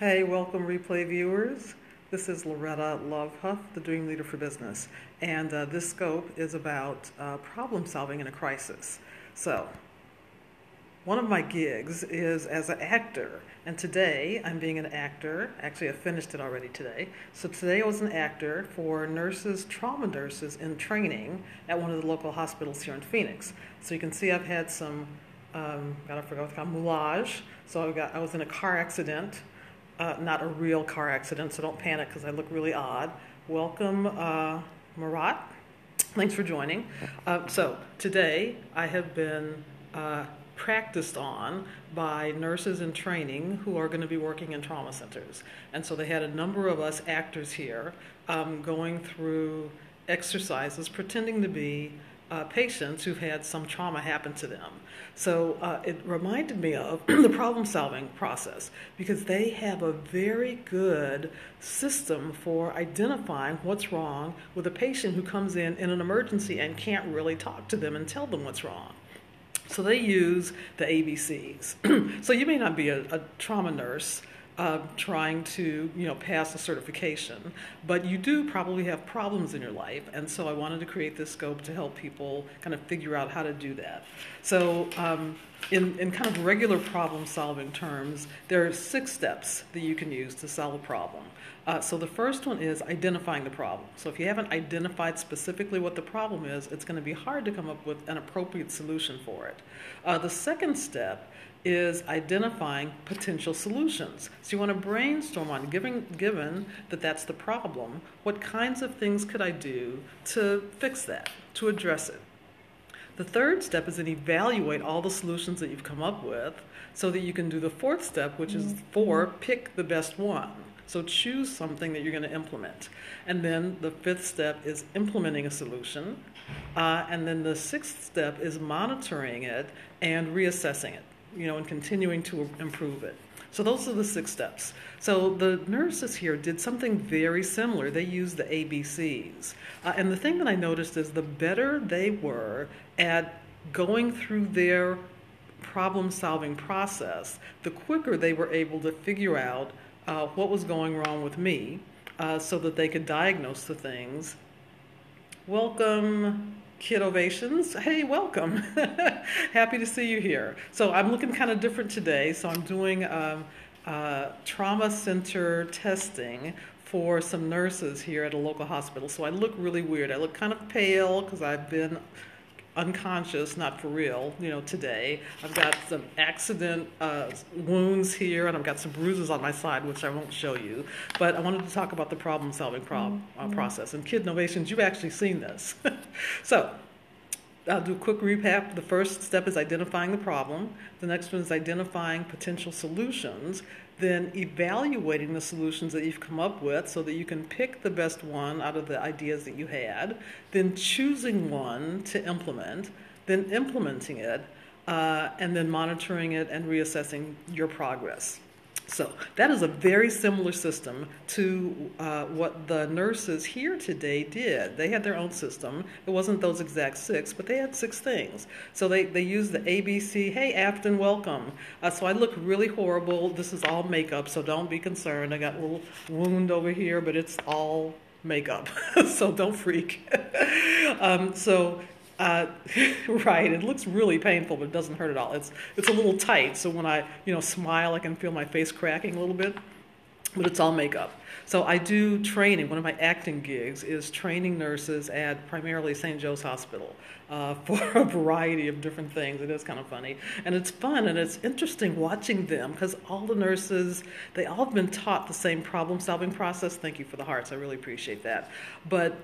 Hey, welcome replay viewers. This is Loretta Love Huff, the Dream Leader for Business, and this scope is about problem solving in a crisis. So, one of my gigs is as an actor, and today I'm being an actor. Actually, I finished it already today. So today I was an actor for nurses, trauma nurses in training at one of the local hospitals here in Phoenix. So you can see I've had some, I forgot what it's called, moulage. So I was in a car accident. Not a real car accident, so don't panic because I look really odd. Welcome, Marat. Thanks for joining. So today I have been practiced on by nurses in training who are going to be working in trauma centers. And so they had a number of us actors here going through exercises pretending to be patients who've had some trauma happen to them. So it reminded me of the problem-solving process because they have a very good system for identifying what's wrong with a patient who comes in an emergency and can't really talk to them and tell them what's wrong. So they use the ABCs. So you may not be a trauma nurse trying to pass a certification, but you do probably have problems in your life, and so I wanted to create this scope to help people kind of figure out how to do that. So in kind of regular problem solving terms, there are 6 steps that you can use to solve a problem. So the first one is identifying the problem. So if you haven't identified specifically what the problem is, it's going to be hard to come up with an appropriate solution for it. The second step is identifying potential solutions. So you want to brainstorm on, given that that's the problem, what kinds of things could I do to fix that, to address it. The third step is to evaluate all the solutions that you've come up with so that you can do the fourth step, which is pick the best one. So choose something that you're going to implement. And then the 5th step is implementing a solution. And then the 6th step is monitoring it and reassessing it, and continuing to improve it. So those are the 6 steps. So the nurses here did something very similar. They used the ABCs. And the thing that I noticed is the better they were at going through their problem-solving process, the quicker they were able to figure out what was going wrong with me so that they could diagnose the things. Welcome, Kid Ovations. Hey, welcome. Happy to see you here. So I'm looking kind of different today. So I'm doing trauma center testing for some nurses here at a local hospital. So I look really weird. I look kind of pale because I've been unconscious, not for real, today. I've got some accident wounds here, and I've got some bruises on my side, which I won't show you. But I wanted to talk about the problem-solving process. And Kid Innovations, you've actually seen this. So I'll do a quick recap. The first step is identifying the problem. The next one is identifying potential solutions. Then evaluating the solutions that you've come up with so that you can pick the best one out of the ideas that you had. Then choosing one to implement. Then implementing it. And then monitoring it and reassessing your progress. So that is a very similar system to what the nurses here today did. They had their own system. It wasn't those exact 6, but they had 6 things. So they used the ABC. Hey, Afton, welcome. So I look really horrible. This is all makeup, so don't be concerned. I got a little wound over here, but it's all makeup, so don't freak. Right, it looks really painful, but it doesn't hurt at all. It's a little tight, so when I smile, I can feel my face cracking a little bit, but it's all makeup. So I do training. One of my acting gigs is training nurses at primarily St. Joe's Hospital for a variety of different things. It is kind of funny, and it's fun, and it's interesting watching them because all the nurses, they all have been taught the same problem-solving process. Thank you for the hearts. I really appreciate that. But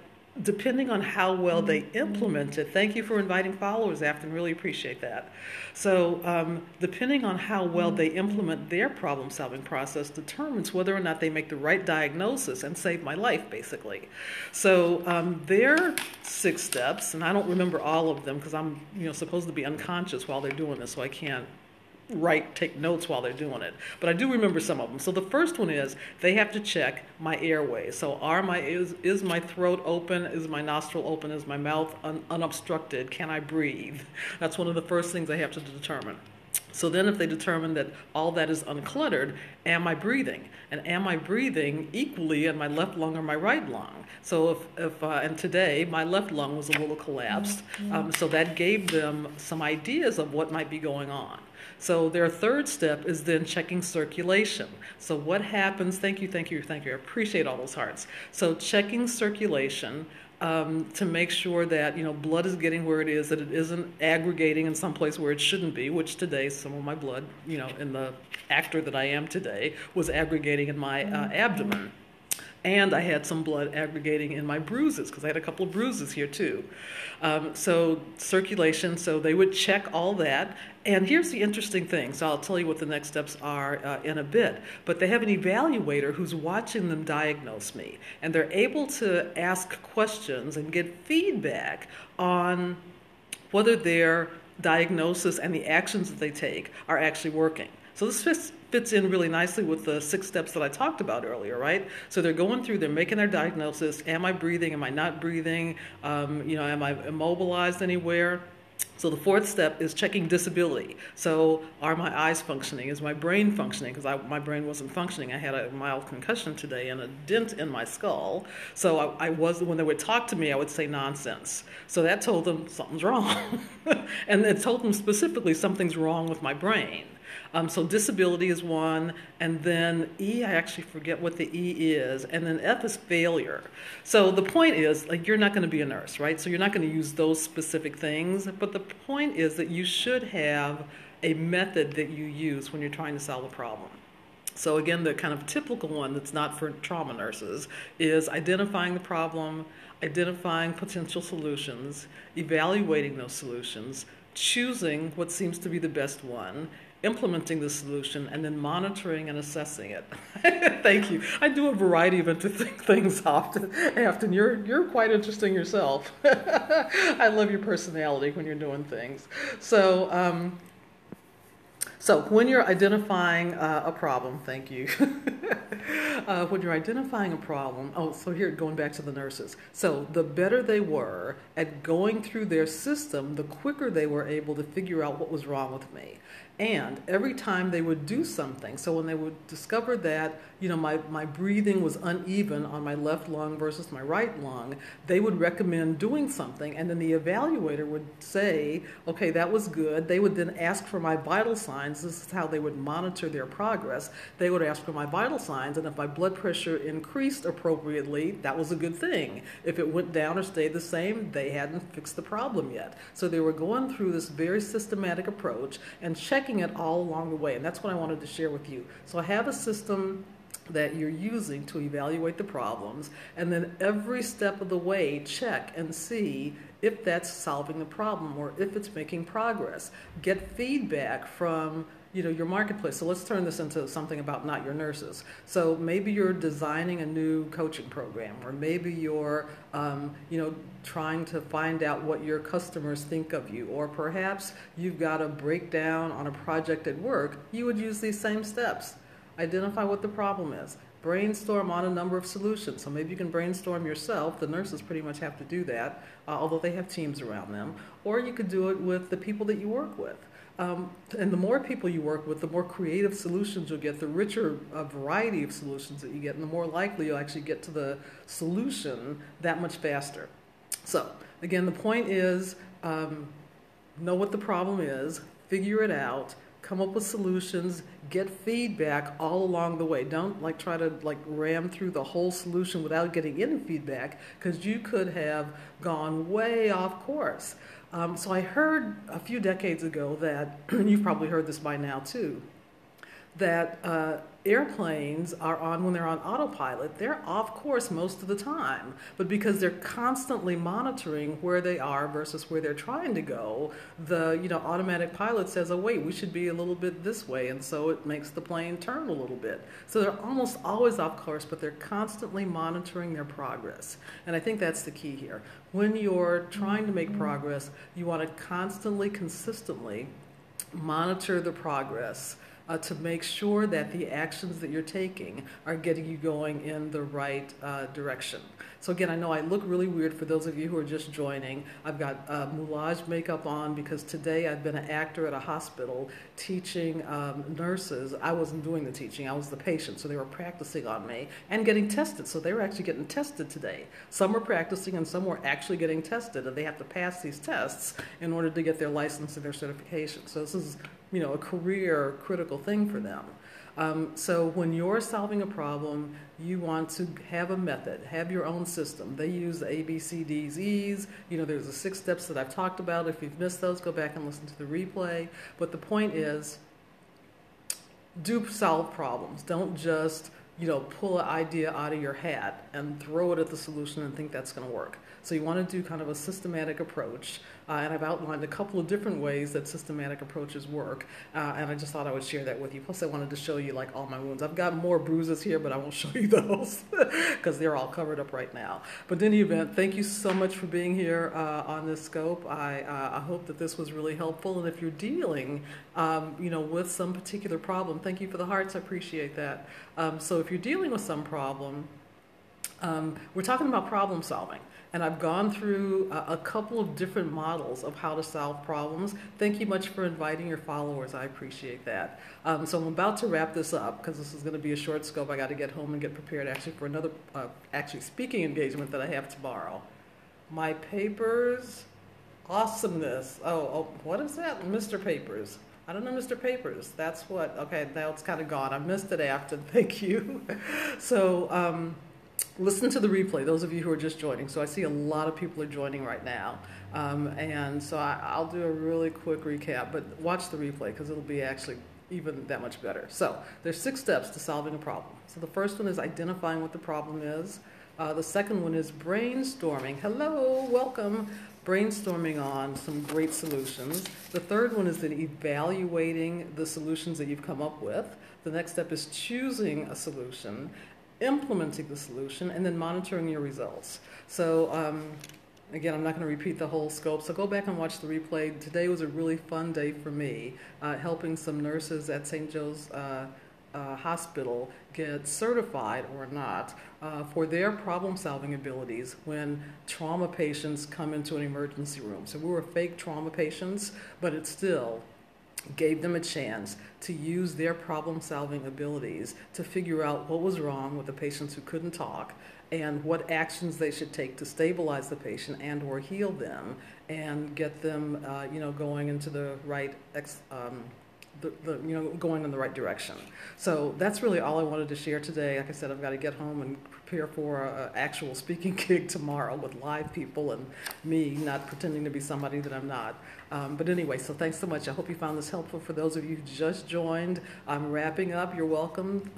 depending on how well they implement it, thank you for inviting followers, Afton, really appreciate that. So depending on how well they implement their problem-solving process determines whether or not they make the right diagnosis and save my life, basically. So their 6 steps, and I don't remember all of them because I'm supposed to be unconscious while they're doing this, so I can't take notes while they're doing it. But I do remember some of them. So the first one is they have to check my airways. So is my throat open? Is my nostril open? Is my mouth unobstructed? Can I breathe? That's one of the first things they have to determine. So then if they determine that all that is uncluttered, am I breathing? And am I breathing equally in my left lung or my right lung? So and today my left lung was a little collapsed, so that gave them some ideas of what might be going on. So their third step is then checking circulation. So what happens, thank you, I appreciate all those hearts. So checking circulation, to make sure that blood is getting where it is, that it isn't aggregating in some place where it shouldn't be, which today some of my blood, in the actor that I am today, was aggregating in my abdomen. And I had some blood aggregating in my bruises, because I had a couple of bruises here too. So circulation, so they would check all that. And here's the interesting thing. So I'll tell you what the next steps are in a bit. But they have an evaluator who's watching them diagnose me. And they're able to ask questions and get feedback on whether their diagnosis and the actions that they take are actually working. So this fits in really nicely with the 6 steps that I talked about earlier, right? So they're going through, they're making their diagnosis. Am I breathing? Am I not breathing? Am I immobilized anywhere? So the 4th step is checking disability. So are my eyes functioning? Is my brain functioning? Because my brain wasn't functioning. I had a mild concussion today and a dent in my skull. So when they would talk to me, I would say nonsense. So that told them something's wrong. And it told them specifically something's wrong with my brain. So disability is one, and then E, I actually forget what the E is, and then F is failure. So the point is, you're not going to be a nurse, right? So you're not going to use those specific things, but the point is that you should have a method that you use when you're trying to solve a problem. So again, the kind of typical one that's not for trauma nurses is identifying the problem, identifying potential solutions, evaluating those solutions, choosing what seems to be the best one, implementing the solution, and then monitoring and assessing it. Thank you. I do a variety of interesting things often. You're quite interesting yourself. I love your personality when you're doing things. So when you're identifying a problem, thank you. When you're identifying a problem, so here, going back to the nurses. So the better they were at going through their system, the quicker they were able to figure out what was wrong with me. And every time they would do something, so when they would discover that, my breathing was uneven on my left lung versus my right lung, they would recommend doing something, and then the evaluator would say, okay, that was good. They would then ask for my vital signs. This is how they would monitor their progress. They would ask for my vital signs, and if my blood pressure increased appropriately, that was a good thing. If it went down or stayed the same, they hadn't fixed the problem yet. So they were going through this very systematic approach and checking it all along the way, and that's what I wanted to share with you. So I have a system that you're using to evaluate the problems, and then every step of the way check and see if that's solving the problem or if it's making progress. Get feedback from your marketplace. So let's turn this into something about not your nurses. So maybe you're designing a new coaching program, or maybe you're trying to find out what your customers think of you, or perhaps you've got a breakdown on a project at work. You would use these same steps. Identify what the problem is. Brainstorm on a number of solutions. So maybe you can brainstorm yourself. The nurses pretty much have to do that, although they have teams around them. Or you could do it with the people that you work with. And the more people you work with, the more creative solutions you'll get, the richer variety of solutions that you get, and the more likely you'll actually get to the solution that much faster. So, again, the point is, know what the problem is, figure it out, come up with solutions, get feedback all along the way. Don't try to ram through the whole solution without getting any feedback, because you could have gone way off course. So I heard a few decades ago that, and you've probably heard this by now too, that airplanes are on, when they're on autopilot, they're off course most of the time. But because they're constantly monitoring where they are versus where they're trying to go, the automatic pilot says, oh wait, we should be a little bit this way, and so it makes the plane turn a little bit. So they're almost always off course, but they're constantly monitoring their progress. And I think that's the key here. When you're trying to make progress, you want to constantly, consistently monitor the progress to make sure that the actions that you're taking are getting you going in the right direction. So again, I know I look really weird for those of you who are just joining. I've got moulage makeup on because today I've been an actor at a hospital teaching nurses. I wasn't doing the teaching, I was the patient, so they were practicing on me and getting tested. So they were actually getting tested today. Some were practicing and some were actually getting tested, and they have to pass these tests in order to get their license and their certification. So this is, you know, a career critical thing for them. So when you're solving a problem, you want to have a method, have your own system. They use the A, B, C, D's, E's. You know, there's the 6 steps that I've talked about. If you've missed those, go back and listen to the replay. But the point is, do solve problems. Don't just, you know, pull an idea out of your hat and throw it at the solution and think that's going to work. So you want to do kind of a systematic approach, and I've outlined a couple of different ways that systematic approaches work, and I just thought I would share that with you. Plus I wanted to show you like all my wounds. I've got more bruises here, but I won't show you those because they're all covered up right now. But in any event, thank you so much for being here on this scope. I hope that this was really helpful, and if you're dealing you know, with some particular problem, thank you for the hearts, I appreciate that. So if you're dealing with some problem, we're talking about problem solving. And I've gone through a couple of different models of how to solve problems. Thank you much for inviting your followers. I appreciate that. So I'm about to wrap this up because this is going to be a short scope. I got to get home and get prepared actually for another speaking engagement that I have tomorrow. My papers, awesomeness. Oh, what is that? Mr. Papers. I don't know Mr. Papers. That's what, okay, now it's kind of gone. I missed it after, thank you. So, listen to the replay, those of you who are just joining. So I see a lot of people are joining right now. And so I'll do a really quick recap, but watch the replay because it'll be actually even that much better. So there's 6 steps to solving a problem. So the first one is identifying what the problem is. The second one is brainstorming. Hello, welcome. Brainstorming on some great solutions. The third one is then evaluating the solutions that you've come up with. The next step is choosing a solution, implementing the solution, and then monitoring your results. So again, I'm not going to repeat the whole scope, so go back and watch the replay. Today was a really fun day for me, helping some nurses at St. Joe's Hospital get certified or not for their problem-solving abilities when trauma patients come into an emergency room. So we were fake trauma patients, but it still gave them a chance to use their problem-solving abilities to figure out what was wrong with the patients who couldn't talk and what actions they should take to stabilize the patient and or heal them and get them you know, going into the right you know, going in the right direction. So that's really all I wanted to share today. Like I said, I've got to get home and prepare for an actual speaking gig tomorrow with live people and me not pretending to be somebody that I'm not. But anyway, so thanks so much. I hope you found this helpful. For those of you who just joined, I'm wrapping up. You're welcome.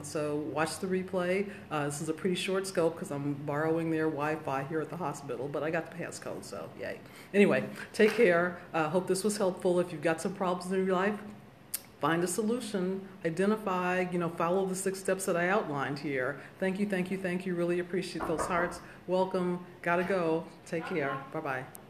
So watch the replay. This is a pretty short scope because I'm borrowing their Wi-Fi here at the hospital, but I got the passcode, so yay. Anyway, take care. Hope this was helpful. If you've got some problems in your life, find a solution, identify, you know, follow the 6 steps that I outlined here. Thank you, thank you, thank you. Really appreciate those hearts. Welcome. Gotta go. Take care. Bye-bye.